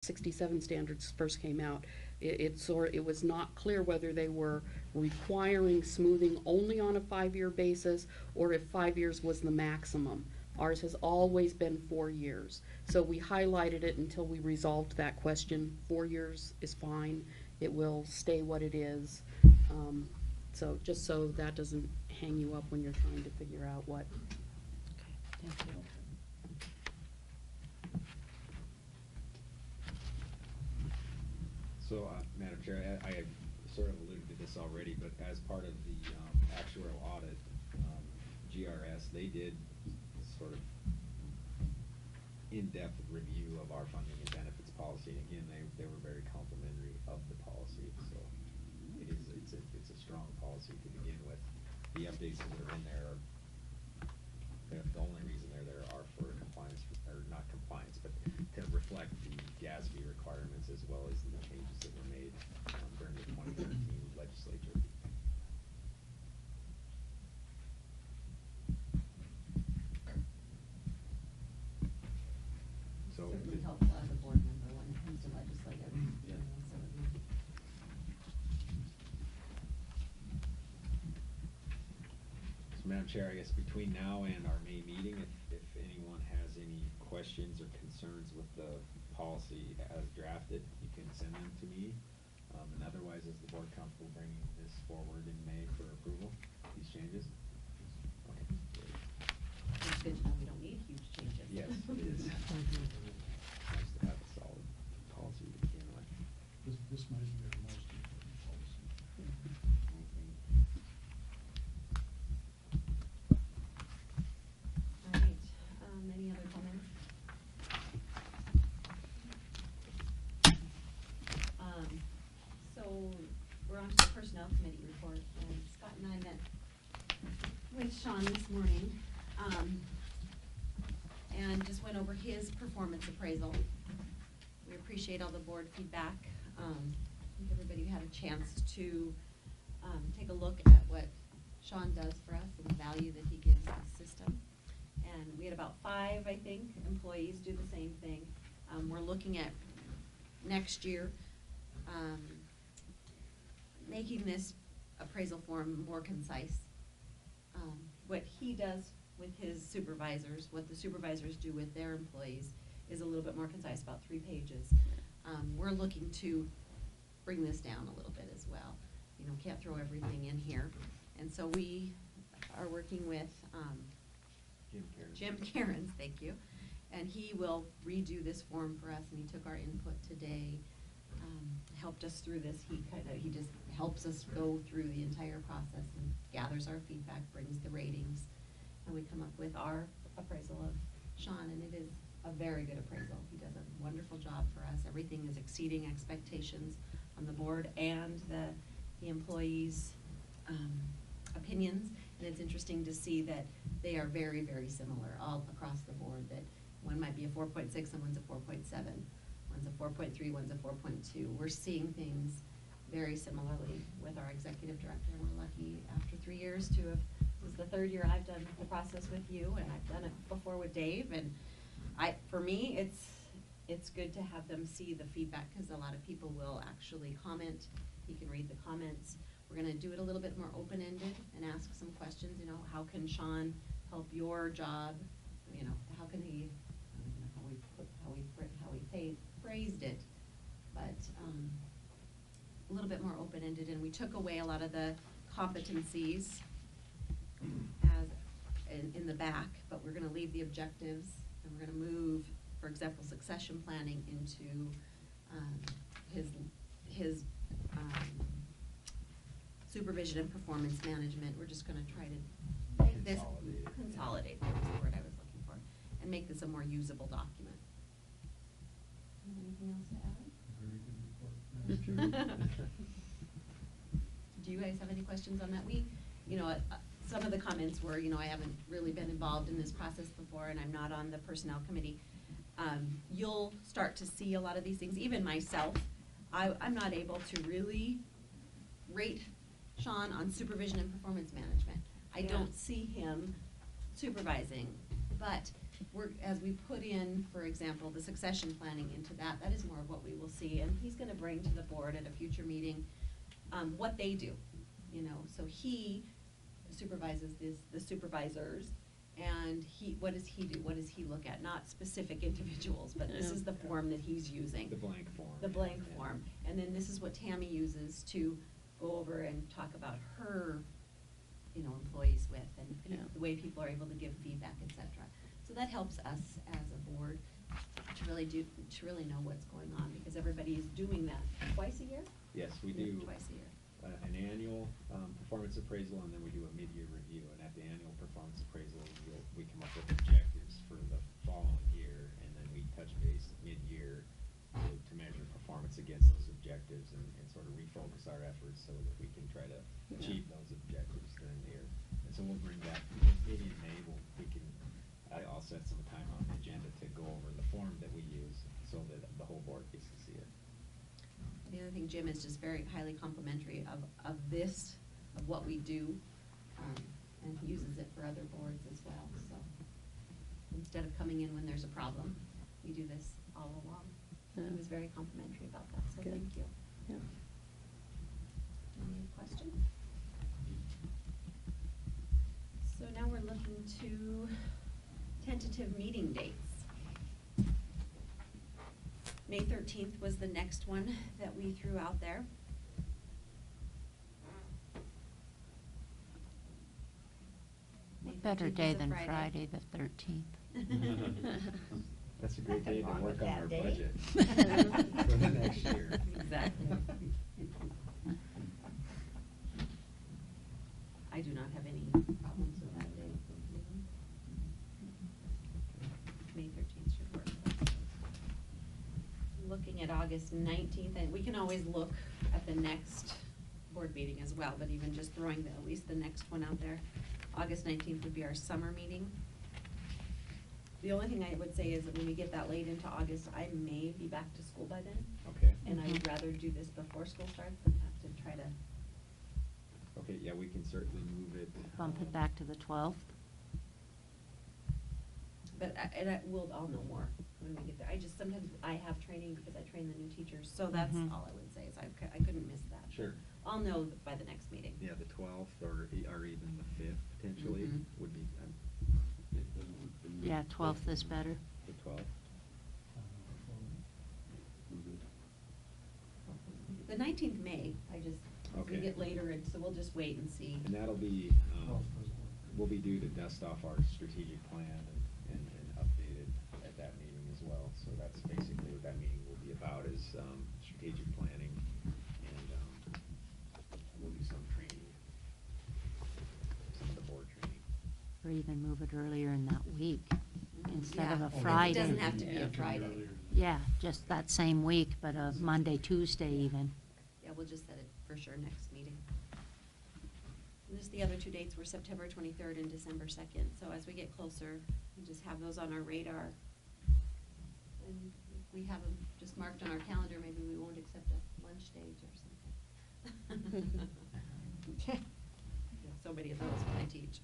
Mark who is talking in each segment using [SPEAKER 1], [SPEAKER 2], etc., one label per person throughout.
[SPEAKER 1] 67 standards first came out, it was not clear whether they were requiring smoothing only on a 5-year basis or if 5 years was the maximum. Ours has always been 4 years. So we highlighted it until we resolved that question. 4 years is fine. It will stay what it is. So just so that doesn't hang you up when you're trying to figure out what.
[SPEAKER 2] Okay, thank you.
[SPEAKER 3] So, Madam Chair, I sort of alluded to this already, but as part of the actuarial audit, GRS, they did sort of in-depth review of our funding and benefits policy. And again, they were very complimentary of the policy. So it's a strong policy to begin with. The updates that are in there, the only reason they're there are for compliance, or not compliance, but to reflect the GASB requirements as well as the changes that were made during the 2013 legislature. So
[SPEAKER 2] certainly helpful as a board member when it comes to legislative.
[SPEAKER 3] Yeah. So, Madam Chair, I guess between now and our May meeting, if anyone has any questions or concerns with the policy as drafted, you can send them to me. And otherwise, is the board comfortable bringing this forward in May for approval, these changes? Okay.
[SPEAKER 2] It's good to know we don't need huge changes.
[SPEAKER 3] Yes, it is. Nice to have a solid policy to begin with.
[SPEAKER 4] This might be our most important policy.
[SPEAKER 2] All right, any other comments? So we're on to the Personnel Committee report, and Scott and I met with Sean this morning, and just went over his performance appraisal. We appreciate all the board feedback. I think everybody had a chance to take a look at what Sean does for us and the value that he gives the system. And we had about 5, I think, employees do the same thing. We're looking at next year making this appraisal form more concise. What he does with his supervisors, what the supervisors do with their employees, is a little bit more concise, about 3 pages. We're looking to bring this down a little bit as well. You know, can't throw everything in here. And so we are working with Jim Cairns, thank you. And he will redo this form for us, and he took our input today, helped us through this. He just helps us go through the entire process and gathers our feedback, brings the ratings, and we come up with our appraisal of Sean, and it is a very good appraisal. He does a wonderful job for us. Everything is exceeding expectations on the board and the employees' opinions, and it's interesting to see that they are very, very similar all across the board, that one might be a 4.6 and one's a 4.7. One's a 4.3, one's a 4.2. We're seeing things very similarly with our executive director, and we're lucky after 3 years to have, this is the 3rd year I've done the process with you, and I've done it before with Dave, and for me, it's good to have them see the feedback, because a lot of people will actually comment. He can read the comments. We're gonna do it a little bit more open-ended and ask some questions, you know, how can Sean help your job? You know, how can he, I don't know how we phrased it, but a little bit more open-ended, and we took away a lot of the competencies as in the back, but we're gonna leave the objectives, and we're gonna move, for example, succession planning into his supervision and performance management. We're just gonna try to make this consolidate, that was the word I was looking for, and make this a more usable document. Anything else to add?
[SPEAKER 4] Very good report.
[SPEAKER 2] Do you guys have any questions on that? Some of the comments were, I haven't really been involved in this process before, and I'm not on the personnel committee. You'll start to see a lot of these things. Even myself, I'm not able to really rate Sean on supervision and performance management. I don't see him supervising, but as we put in, for example, the succession planning into that, that is more of what we will see. And he's gonna bring to the board at a future meeting, what they do, you know. So he supervises the supervisors, and what does he do? What does he look at? Not specific individuals, but this is the form that he's using.
[SPEAKER 3] The blank form.
[SPEAKER 2] The blank
[SPEAKER 3] Yeah.
[SPEAKER 2] form. And then this is what Tammy uses to go over and talk about her, you know, employees with, and
[SPEAKER 1] Yeah.
[SPEAKER 2] the way people are able to give feedback, et cetera. So that helps us as a board to really know what's going on, because everybody is doing that twice a year?
[SPEAKER 3] Yes, we do.
[SPEAKER 2] Twice a year.
[SPEAKER 3] An annual performance appraisal, and then we do a mid-year review. And at the annual performance appraisal, we come up with objectives for the following year, and then we touch base mid-year to measure performance against those objectives and sort of refocus our efforts so that we can try to achieve those objectives during the year. And so we'll bring back, maybe in May, I'll set some time on the agenda to go over the form that we use so that the whole board gets to see it.
[SPEAKER 2] The other thing, Jim is just very highly complimentary of what we do, and he uses it for other boards as well, so. Instead of coming in when there's a problem, we do this all along. He
[SPEAKER 1] Yeah.
[SPEAKER 2] was very complimentary about that, so
[SPEAKER 1] Good.
[SPEAKER 2] thank you.
[SPEAKER 1] Yeah.
[SPEAKER 2] Any questions? So now we're looking to tentative meeting dates. May 13th was the next one that we threw out there. May
[SPEAKER 5] Better
[SPEAKER 2] 13th
[SPEAKER 5] day
[SPEAKER 2] is a
[SPEAKER 5] than Friday, the 13th.
[SPEAKER 3] That's a great day to
[SPEAKER 2] Nothing wrong
[SPEAKER 3] work
[SPEAKER 2] with
[SPEAKER 3] on
[SPEAKER 2] that
[SPEAKER 3] our
[SPEAKER 2] day.
[SPEAKER 3] budget for the next year.
[SPEAKER 2] Exactly. I do not have any problems with that day. May 13th should work. Looking at August 19th, and we can always look at the next board meeting as well, but even just throwing at least the next one out there. August 19th would be our summer meeting. The only thing I would say is that when we get that late into August, I may be back to school by then.
[SPEAKER 3] Okay.
[SPEAKER 2] And I would rather do this before school starts than have to try to.
[SPEAKER 3] Okay, yeah, we can certainly move it.
[SPEAKER 5] Bump it back to the 12th.
[SPEAKER 2] But I'll know more when we get there. Sometimes I have training because I train the new teachers, so that's
[SPEAKER 5] Mhm.
[SPEAKER 2] all I would say is I couldn't miss that.
[SPEAKER 3] Sure.
[SPEAKER 2] I'll know by the next meeting.
[SPEAKER 3] Yeah, the 12th or even the 5th potentially
[SPEAKER 2] Mhm.
[SPEAKER 3] would be,
[SPEAKER 5] Yeah, 12th is better.
[SPEAKER 3] the 12th.
[SPEAKER 2] The 19th May, as we
[SPEAKER 3] Okay.
[SPEAKER 2] get later, and so we'll just wait and see.
[SPEAKER 3] And that'll be, we'll be due to dust off our strategic plan and update it at that meeting as well. So that's basically what that meeting will be about, is strategic planning, and we'll do some training, some of the board training.
[SPEAKER 5] Or even move it earlier in that week instead of
[SPEAKER 2] Yeah,
[SPEAKER 5] a
[SPEAKER 2] it
[SPEAKER 5] Friday.
[SPEAKER 2] doesn't have to be
[SPEAKER 1] Yeah.
[SPEAKER 2] a Friday.
[SPEAKER 5] Yeah, just that same week, but a Monday, Tuesday even.
[SPEAKER 2] Yeah, we'll just set it for sure next meeting. And just the other two dates were September 23rd and December 2nd. So as we get closer, we just have those on our radar. And if we have them just marked on our calendar, maybe we won't accept a lunch date or something. Yeah, so many of those when I teach.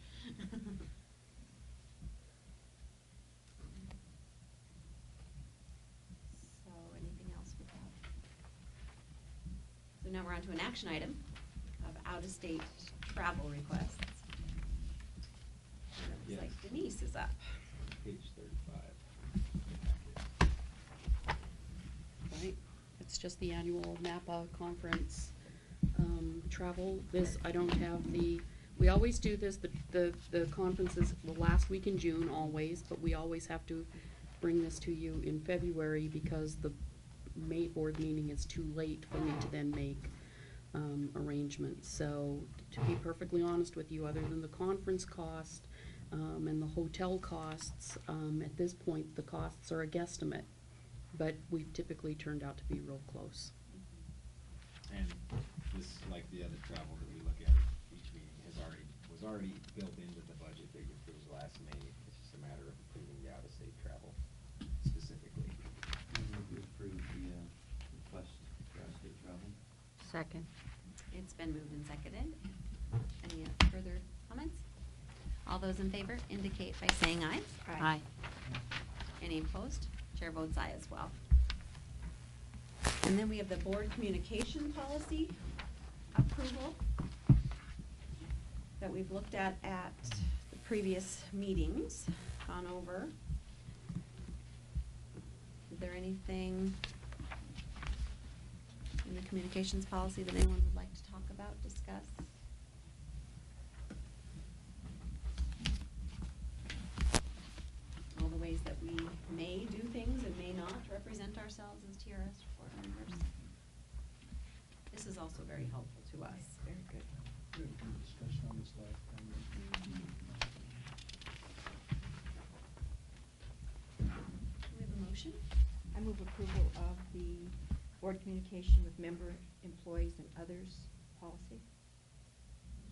[SPEAKER 2] So anything else with that? So now we're on to an action item of out-of-state travel requests. And it
[SPEAKER 3] Yes.
[SPEAKER 2] looks like Denise is up.
[SPEAKER 3] Page 35.
[SPEAKER 1] Right, it's just the annual Napa conference, travel. This, I don't have we always do this, the conference is the last week in June always, but we always have to bring this to you in February because the May board meeting is too late for me to then make, arrangements. So, to be perfectly honest with you, other than the conference cost, and the hotel costs, at this point, the costs are a guesstimate. But we've typically turned out to be real close.
[SPEAKER 3] And this, like the other travel that we look at each meeting, was already built into the budget that you approved last May. It's just a matter of approving the out-of-state travel specifically.
[SPEAKER 6] We approve the request for out-of-state travel.
[SPEAKER 5] Second.
[SPEAKER 2] It's been moved and seconded. Any further comments? All those in favor indicate by saying aye.
[SPEAKER 5] Aye.
[SPEAKER 2] Any opposed? Chair votes aye as well. And then we have the board communication policy approval that we've looked at the previous meetings, gone over. Is there anything in the communications policy that anyone would like to talk about, discuss? All the ways that we may do things and may not represent ourselves as TRS board members. This is also very helpful to us. Very good.
[SPEAKER 4] We had a discussion on this last time.
[SPEAKER 2] Do we have a motion?
[SPEAKER 7] I move approval of the board communication with member, employees, and others policy.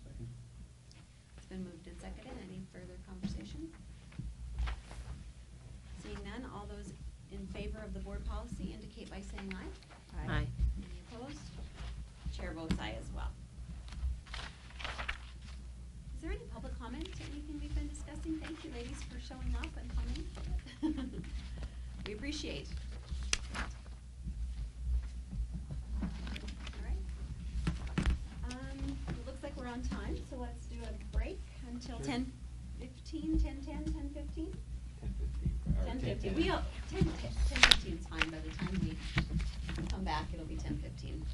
[SPEAKER 4] Second.
[SPEAKER 2] It's been moved and seconded. Any further conversation? Seeing none, all those in favor of the board policy indicate by saying aye.
[SPEAKER 5] Aye.
[SPEAKER 2] Any opposed? Chair votes aye as well. Is there any public comment to anything we've been discussing? Thank you, ladies, for showing up and coming. We appreciate. All right. It looks like we're on time, so let's do a break until
[SPEAKER 3] Sure.
[SPEAKER 2] 10:15, 10:10, 10:15?
[SPEAKER 3] 10:15. or
[SPEAKER 2] 10:15.
[SPEAKER 3] 10:10.
[SPEAKER 2] 10:15 is fine. By the time we come back, it'll be 10:15.